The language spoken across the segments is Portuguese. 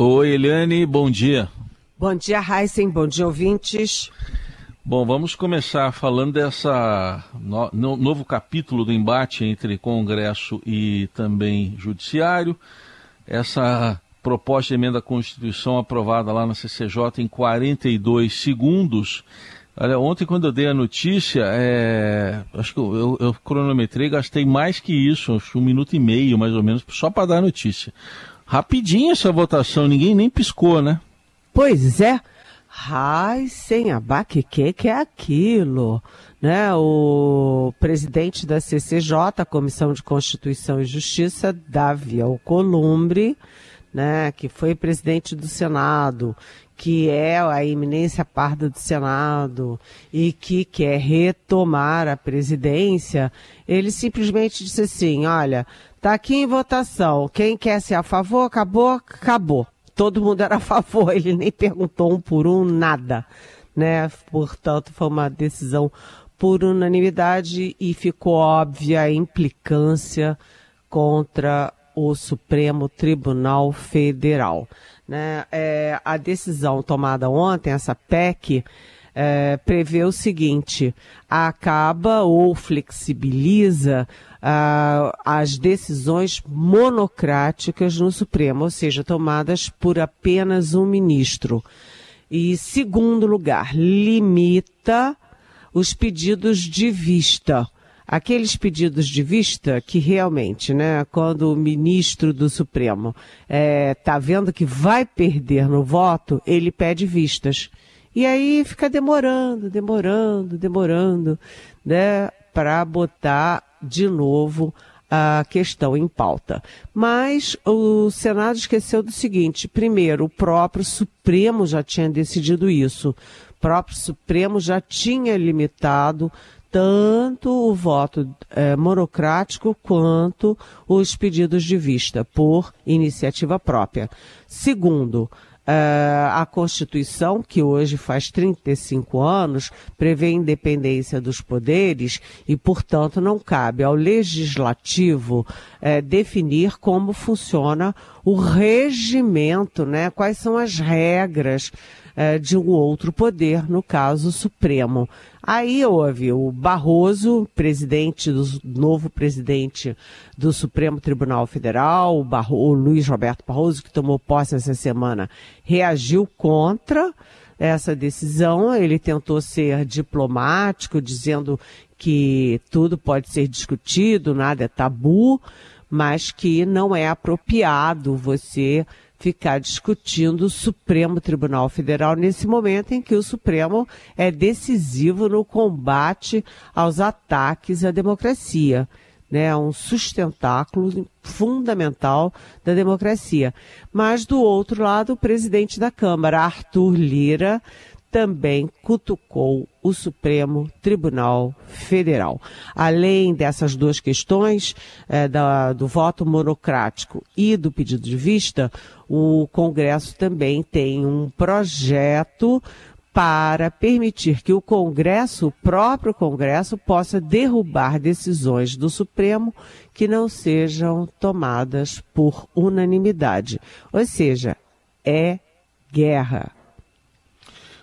Oi, Eliane, bom dia. Bom dia, Heisen, bom dia, ouvintes. Bom, vamos começar falando dessa novo capítulo do embate entre Congresso e também Judiciário. Essa proposta de emenda à Constituição aprovada lá na CCJ em 42 segundos. Olha, ontem quando eu dei a notícia, acho que eu cronometrei, gastei mais que isso, acho 1 minuto e meio mais ou menos, só para dar a notícia. Rapidinho essa votação, ninguém nem piscou, né? Pois é. Ai, sem abaque, que é aquilo? Né? O presidente da CCJ, a Comissão de Constituição e Justiça, Davi Alcolumbre, né, que foi presidente do Senado, que é a eminência parda do Senado e que quer retomar a presidência, ele simplesmente disse assim, olha, está aqui em votação, quem quer ser a favor, acabou. Todo mundo era a favor, ele nem perguntou um por um, nada, né? Portanto, foi uma decisão por unanimidade e ficou óbvia a implicância contra o Supremo Tribunal Federal, né? A decisão tomada ontem, essa PEC, prevê o seguinte, acaba ou flexibiliza as decisões monocráticas no Supremo, ou seja, tomadas por apenas um ministro. E, segundo lugar, limita os pedidos de vista. Aqueles pedidos de vista que realmente, né, quando o ministro do Supremo está vendo que vai perder no voto, ele pede vistas. E aí fica demorando, né, para botar de novo a questão em pauta. Mas o Senado esqueceu do seguinte, primeiro, o próprio Supremo já tinha decidido isso. O próprio Supremo já tinha limitado tanto o voto monocrático quanto os pedidos de vista por iniciativa própria. Segundo, a Constituição, que hoje faz 35 anos, prevê a independência dos poderes e, portanto, não cabe ao Legislativo definir como funciona o regimento, né? Quais são as regras de um outro poder, no caso o Supremo. Aí houve o Barroso, novo presidente do Supremo Tribunal Federal, o Luiz Roberto Barroso, que tomou posse essa semana, reagiu contra essa decisão. Ele tentou ser diplomático, dizendo que tudo pode ser discutido, nada é tabu, mas que não é apropriado você ficar discutindo o Supremo Tribunal Federal nesse momento em que o Supremo é decisivo no combate aos ataques à democracia, né? Um sustentáculo fundamental da democracia. Mas, do outro lado, o presidente da Câmara, Arthur Lira, também cutucou o Supremo Tribunal Federal. Além dessas duas questões, do voto monocrático e do pedido de vista, o Congresso também tem um projeto para permitir que o próprio Congresso, possa derrubar decisões do Supremo que não sejam tomadas por unanimidade. Ou seja, é guerra.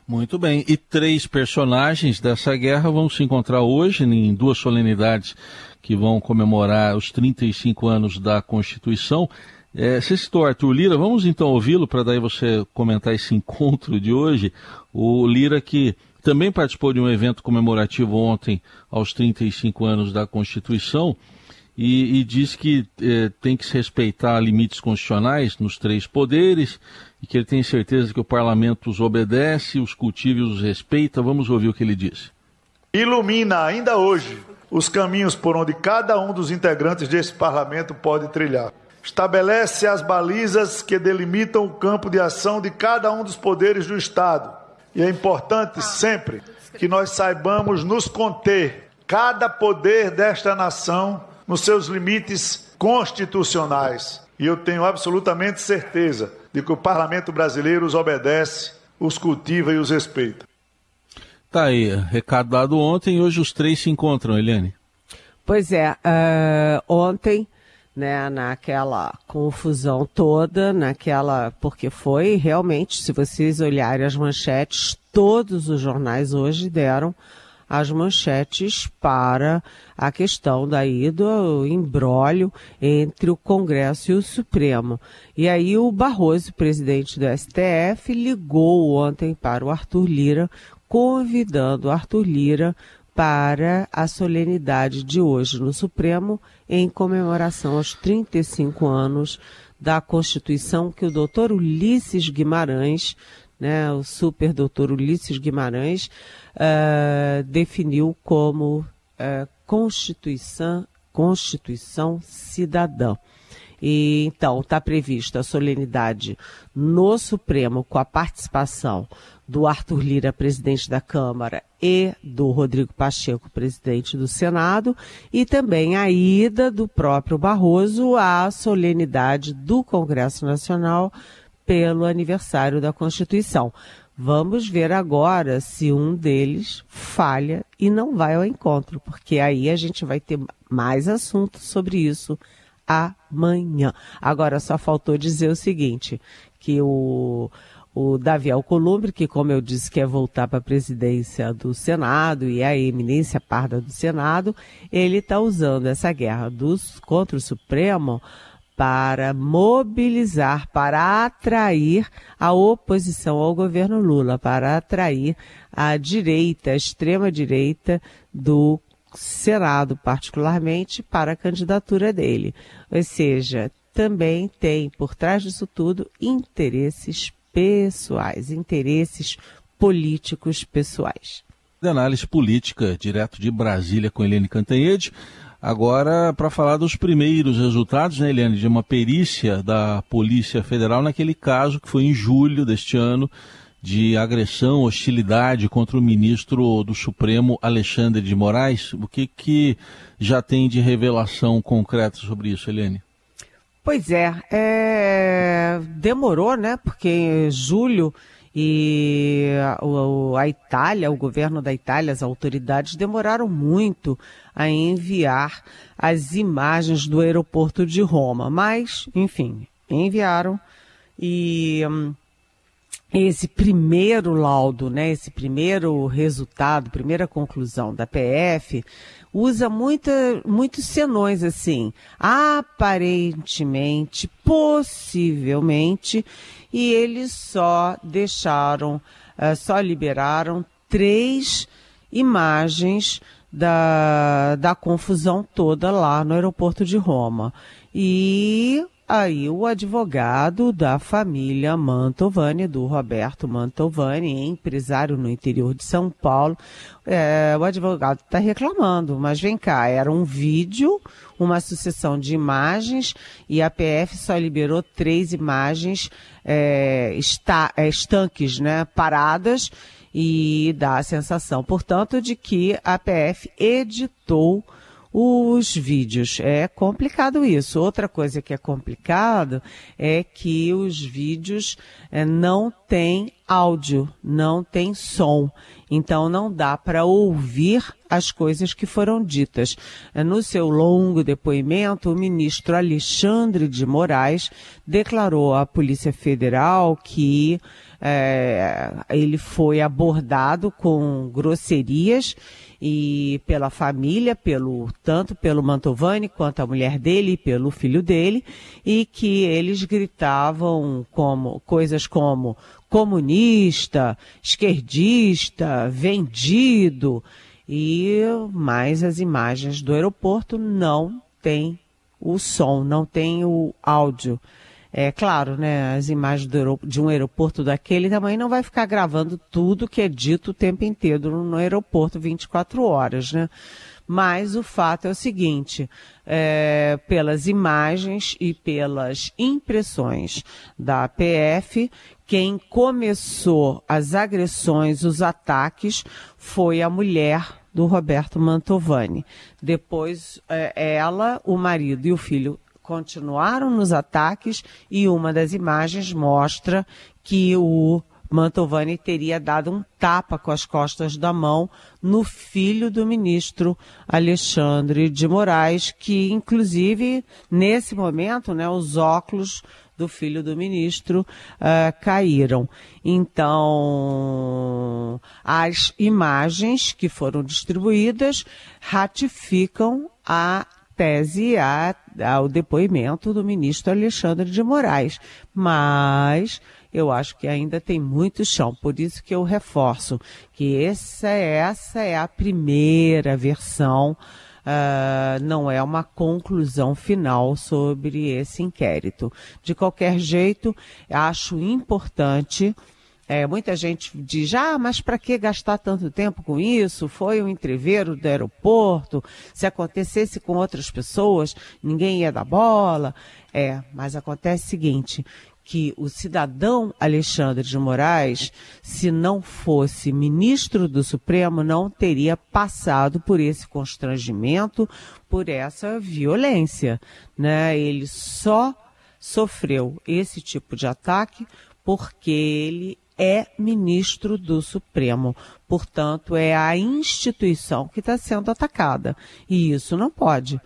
Muito bem, e 3 personagens dessa guerra vão se encontrar hoje em 2 solenidades que vão comemorar os 35 anos da Constituição. Você citou Arthur Lira, vamos então ouvi-lo para daí você comentar esse encontro de hoje. O Lira, que também participou de um evento comemorativo ontem aos 35 anos da Constituição e diz que tem que se respeitar limites constitucionais nos 3 poderes e que ele tem certeza que o parlamento os obedece, os cultiva e os respeita. Vamos ouvir o que ele disse. Ilumina ainda hoje os caminhos por onde cada um dos integrantes desse parlamento pode trilhar. Estabelece as balizas que delimitam o campo de ação de cada um dos poderes do Estado. E é importante sempre que nós saibamos nos conter, cada poder desta nação, nos seus limites constitucionais. E eu tenho absolutamente certeza de que o parlamento brasileiro os obedece, os cultiva e os respeita. Tá aí, recado dado ontem e hoje os 3 se encontram, Eliane. Pois é, ontem, né, naquela confusão toda, porque foi realmente, se vocês olharem as manchetes, todos os jornais hoje deram as manchetes para a questão daí do imbróglio entre o Congresso e o Supremo. E aí o Barroso, presidente do STF, ligou ontem para o Arthur Lira, convidando o Arthur Lira para a solenidade de hoje no Supremo, em comemoração aos 35 anos da Constituição que o doutor Ulisses Guimarães, né, o super doutor Ulisses Guimarães, definiu como Constituição Cidadã. E então está prevista a solenidade no Supremo com a participação do Arthur Lira, presidente da Câmara, e do Rodrigo Pacheco, presidente do Senado, e também a ida do próprio Barroso à solenidade do Congresso Nacional pelo aniversário da Constituição. Vamos ver agora se um deles falha e não vai ao encontro, porque aí a gente vai ter mais assuntos sobre isso amanhã. Agora só faltou dizer o seguinte, que o Davi Alcolumbre, que como eu disse quer voltar para a presidência do Senado e a eminência parda do Senado, ele está usando essa guerra contra o Supremo para mobilizar, para atrair a oposição ao governo Lula, para atrair a direita, a extrema-direita do Senado, particularmente, para a candidatura dele. Ou seja, também tem por trás disso tudo interesses pessoais, interesses políticos pessoais. Análise política, direto de Brasília com Eliane Cantanhede. Agora, para falar dos primeiros resultados, né, Eliane, de uma perícia da Polícia Federal naquele caso que foi em julho deste ano, de agressão, hostilidade contra o ministro do Supremo, Alexandre de Moraes. O que já tem de revelação concreta sobre isso, Eliane? Pois demorou, né? Porque julho e a Itália, o governo da Itália, as autoridades demoraram muito a enviar as imagens do aeroporto de Roma. Mas, enfim, enviaram e esse primeiro laudo, né, esse primeiro resultado, primeira conclusão da PF, usa muitos senões assim, aparentemente, possivelmente, e eles só liberaram 3 imagens da confusão toda lá no aeroporto de Roma. E aí o advogado da família Mantovani, do Roberto Mantovani, empresário no interior de São Paulo, o advogado está reclamando, mas vem cá, era um vídeo, uma sucessão de imagens, e a PF só liberou 3 imagens estanques, né, paradas, e dá a sensação, portanto, de que a PF editou os vídeos. É complicado isso. Outra coisa que é complicado é que os vídeos não têm áudio, não tem som. Então não dá para ouvir as coisas que foram ditas. No seu longo depoimento, o ministro Alexandre de Moraes declarou à Polícia Federal que ele foi abordado com grosserias e pela família, tanto pelo Mantovani quanto a mulher dele, pelo filho dele, e que eles gritavam coisas como comunista, esquerdista, vendido, mas as imagens do aeroporto não têm o som, não tem o áudio. É claro, né, as imagens de um aeroporto daquele tamanho não vai ficar gravando tudo que é dito o tempo inteiro no aeroporto 24 horas, né? Mas o fato é o seguinte, pelas imagens e pelas impressões da PF, quem começou as agressões, os ataques, foi a mulher do Roberto Mantovani. Depois, ela, o marido e o filho continuaram nos ataques, e uma das imagens mostra que o Mantovani teria dado um tapa com as costas da mão no filho do ministro Alexandre de Moraes, que inclusive nesse momento, né, os óculos do filho do ministro caíram. Então, as imagens que foram distribuídas ratificam a tese, ao depoimento do ministro Alexandre de Moraes. Mas eu acho que ainda tem muito chão, por isso que eu reforço que essa é a primeira versão, não é uma conclusão final sobre esse inquérito. De qualquer jeito, acho importante. Muita gente diz, mas para que gastar tanto tempo com isso? Foi um entreveiro do aeroporto, se acontecesse com outras pessoas, ninguém ia dar bola. Mas acontece o seguinte, que o cidadão Alexandre de Moraes, se não fosse ministro do Supremo, não teria passado por esse constrangimento, por essa violência, né? Ele só sofreu esse tipo de ataque porque ele é ministro do Supremo. Portanto, é a instituição que está sendo atacada. E isso não pode.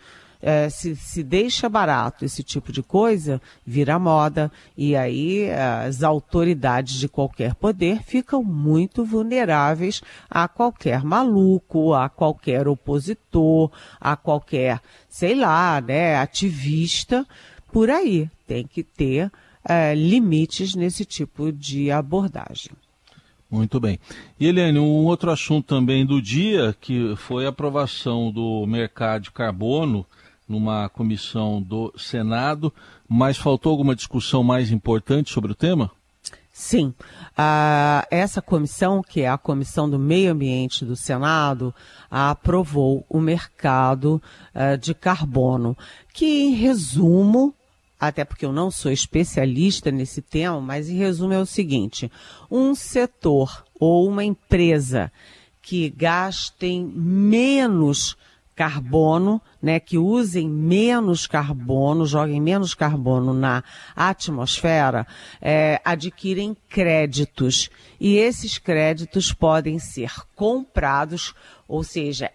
Se deixa barato esse tipo de coisa, vira moda. E aí as autoridades de qualquer poder ficam muito vulneráveis a qualquer maluco, a qualquer opositor, a qualquer, ativista por aí. Tem que ter limites nesse tipo de abordagem. Muito bem. E, Eliane, um outro assunto também do dia, que foi a aprovação do mercado de carbono numa comissão do Senado, mas faltou alguma discussão mais importante sobre o tema? Sim. Essa comissão, que é a Comissão do Meio Ambiente do Senado, aprovou o mercado de carbono, que, em resumo, até porque eu não sou especialista nesse tema, mas em resumo é o seguinte: um setor ou uma empresa que gastem menos carbono, né, que usem menos carbono, joguem menos carbono na atmosfera, adquirem créditos. E esses créditos podem ser comprados, ou seja,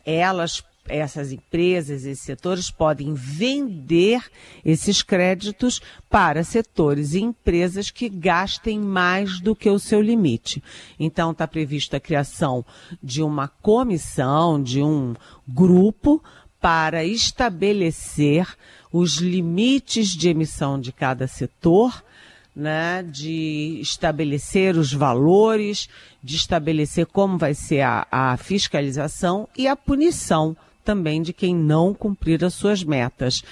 essas empresas, esses setores podem vender esses créditos para setores e empresas que gastem mais do que o seu limite. Então, está prevista a criação de uma comissão, de um grupo para estabelecer os limites de emissão de cada setor, né, de estabelecer os valores, de estabelecer como vai ser a fiscalização e a punição também de quem não cumprir as suas metas.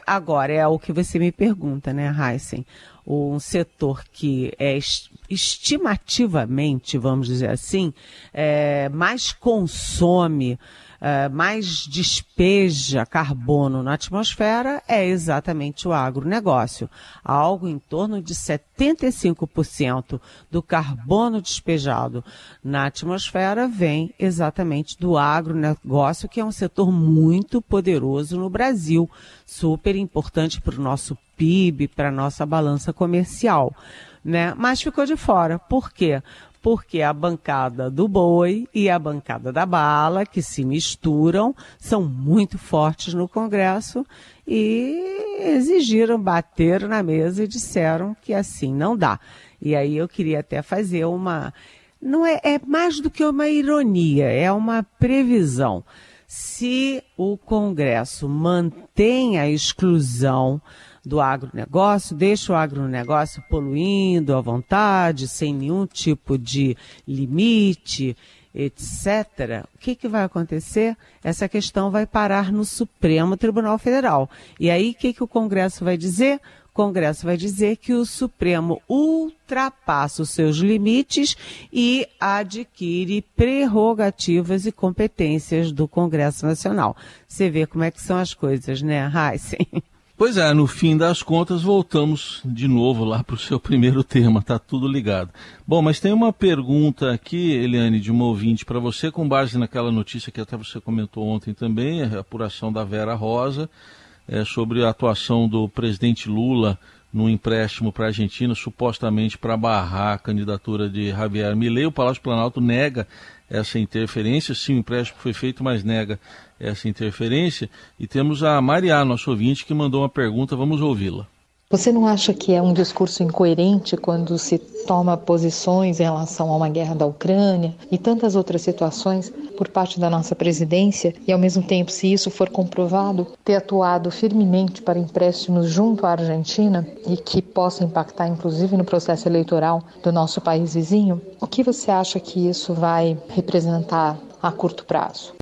Agora, é o que você me pergunta, né, Heisen? Um setor que estimativamente, vamos dizer assim, mais consome, mais despeja carbono na atmosfera é exatamente o agronegócio. Algo em torno de 75% do carbono despejado na atmosfera vem exatamente do agronegócio, que é um setor muito poderoso no Brasil, super importante para o nosso PIB, para a nossa balança comercial, né? Mas ficou de fora. Por quê? Porque a bancada do boi e a bancada da bala, que se misturam, são muito fortes no Congresso e exigiram, bateram na mesa e disseram que assim não dá. E aí eu queria até fazer não é mais do que uma ironia, é uma previsão. Se o Congresso mantém a exclusão do agronegócio, deixa o agronegócio poluindo à vontade, sem nenhum tipo de limite, etc., o que vai acontecer? Essa questão vai parar no Supremo Tribunal Federal. E aí, o que o Congresso vai dizer? O Congresso vai dizer que o Supremo ultrapassa os seus limites e adquire prerrogativas e competências do Congresso Nacional. Você vê como é que são as coisas, né, Heisen? Pois é, no fim das contas voltamos de novo lá para o seu primeiro tema, tá tudo ligado. Bom, mas tem uma pergunta aqui, Eliane, de uma ouvinte para você, com base naquela notícia que até você comentou ontem também, a apuração da Vera Rosa, sobre a atuação do presidente Lula num empréstimo para a Argentina, supostamente para barrar a candidatura de Javier Milei. O Palácio Planalto nega essa interferência, sim, o empréstimo foi feito, mas nega essa interferência. E temos a Mariá, nosso ouvinte, que mandou uma pergunta, vamos ouvi-la. Você não acha que é um discurso incoerente quando se toma posições em relação a uma guerra da Ucrânia e tantas outras situações por parte da nossa presidência e, ao mesmo tempo, se isso for comprovado, ter atuado firmemente para empréstimos junto à Argentina e que possa impactar, inclusive, no processo eleitoral do nosso país vizinho? O que você acha que isso vai representar a curto prazo?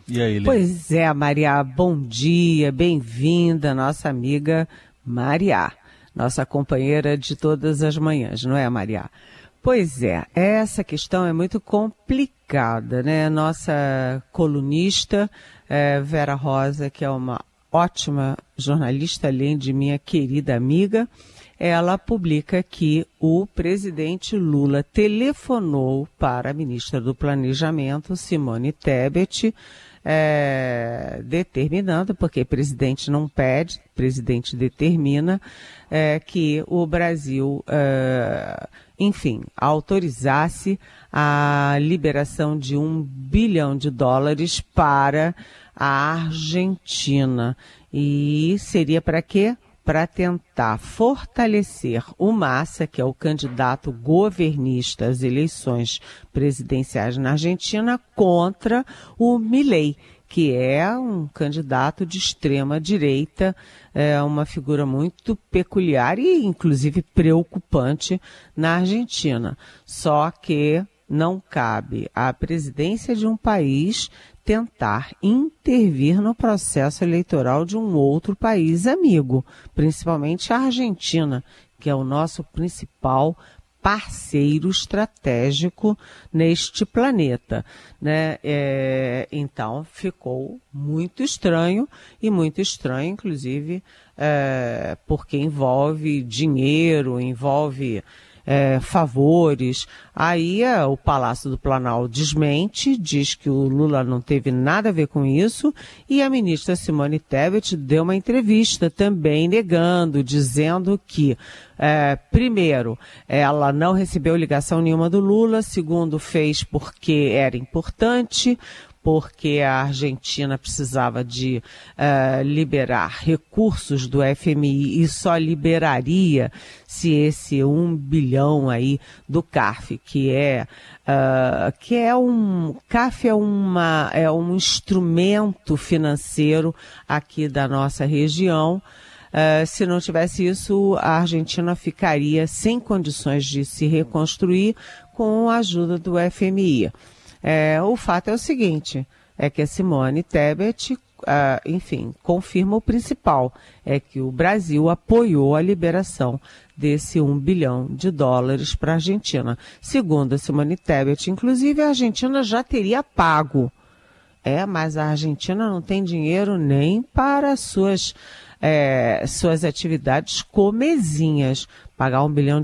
E aí, Pois é, Maria, bom dia, bem-vinda, nossa amiga Mariá, nossa companheira de todas as manhãs, não é, Mariá? Pois é, essa questão é muito complicada, né? Nossa colunista, Vera Rosa, que é uma ótima jornalista, além de minha querida amiga, ela publica que o presidente Lula telefonou para a ministra do Planejamento, Simone Tebet, determinando, porque presidente não pede, presidente determina, que o Brasil, enfim, autorizasse a liberação de $1 bilhão para a Argentina. E seria para quê? Para tentar fortalecer o Massa, que é o candidato governista às eleições presidenciais na Argentina, contra o Milei, que é um candidato de extrema direita, uma figura muito peculiar e, inclusive, preocupante na Argentina. Só que não cabe à presidência de um país tentar intervir no processo eleitoral de um outro país amigo, principalmente a Argentina, que é o nosso principal parceiro estratégico neste planeta, né? Então ficou muito estranho, inclusive, porque envolve dinheiro, envolve favores. Aí o Palácio do Planalto desmente, diz que o Lula não teve nada a ver com isso, e a ministra Simone Tebet deu uma entrevista também negando, dizendo que, primeiro, ela não recebeu ligação nenhuma do Lula, segundo, fez porque era importante, porque a Argentina precisava de liberar recursos do FMI e só liberaria se esse 1 bilhão aí do CAF, CAF é um instrumento financeiro aqui da nossa região. Se não tivesse isso, a Argentina ficaria sem condições de se reconstruir com a ajuda do FMI. O fato é o seguinte, é que a Simone Tebet, enfim, confirma o principal, é que o Brasil apoiou a liberação desse $1 bilhão para a Argentina. Segundo a Simone Tebet, inclusive, a Argentina já teria pago. Mas a Argentina não tem dinheiro nem para suas atividades comezinhas. Pagar $1 bilhão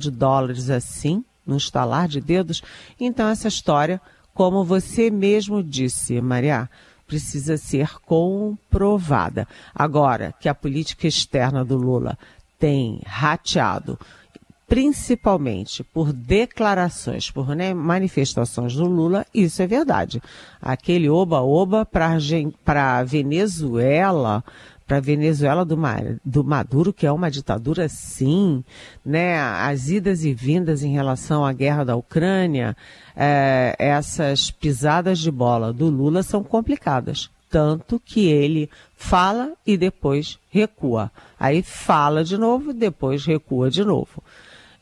assim, num estalar de dedos. Então, essa história, como você mesmo disse, Maria, precisa ser comprovada. Agora, que a política externa do Lula tem rateado, principalmente por declarações, por manifestações do Lula, isso é verdade. Aquele oba-oba para a Venezuela, do Maduro, que é uma ditadura sim, né? As idas e vindas em relação à guerra da Ucrânia, essas pisadas de bola do Lula são complicadas. Tanto que ele fala e depois recua. Aí fala de novo, depois recua de novo.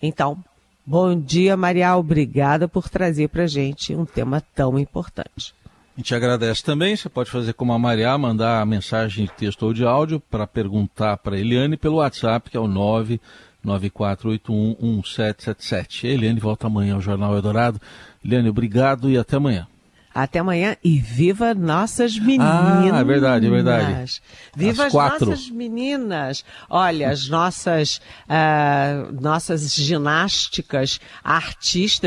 Então, bom dia, Maria. Obrigada por trazer para a gente um tema tão importante. A gente agradece também. Você pode fazer como a Mariá, mandar mensagem de texto ou de áudio para perguntar para a Eliane pelo WhatsApp, que é o 994811777. A Eliane volta amanhã ao Jornal Eldorado. Eliane, obrigado e até amanhã. Até amanhã e viva nossas meninas. É verdade, é verdade. Viva as nossas meninas. Olha, as nossas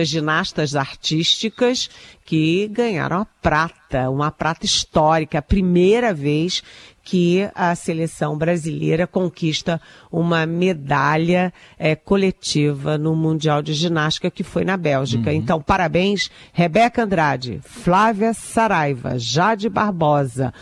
ginastas artísticas, que ganharam a prata, uma prata histórica, a primeira vez que a seleção brasileira conquista uma medalha coletiva no Mundial de Ginástica, que foi na Bélgica. Então, parabéns, Rebeca Andrade, Flávia Saraiva, Jade Barbosa,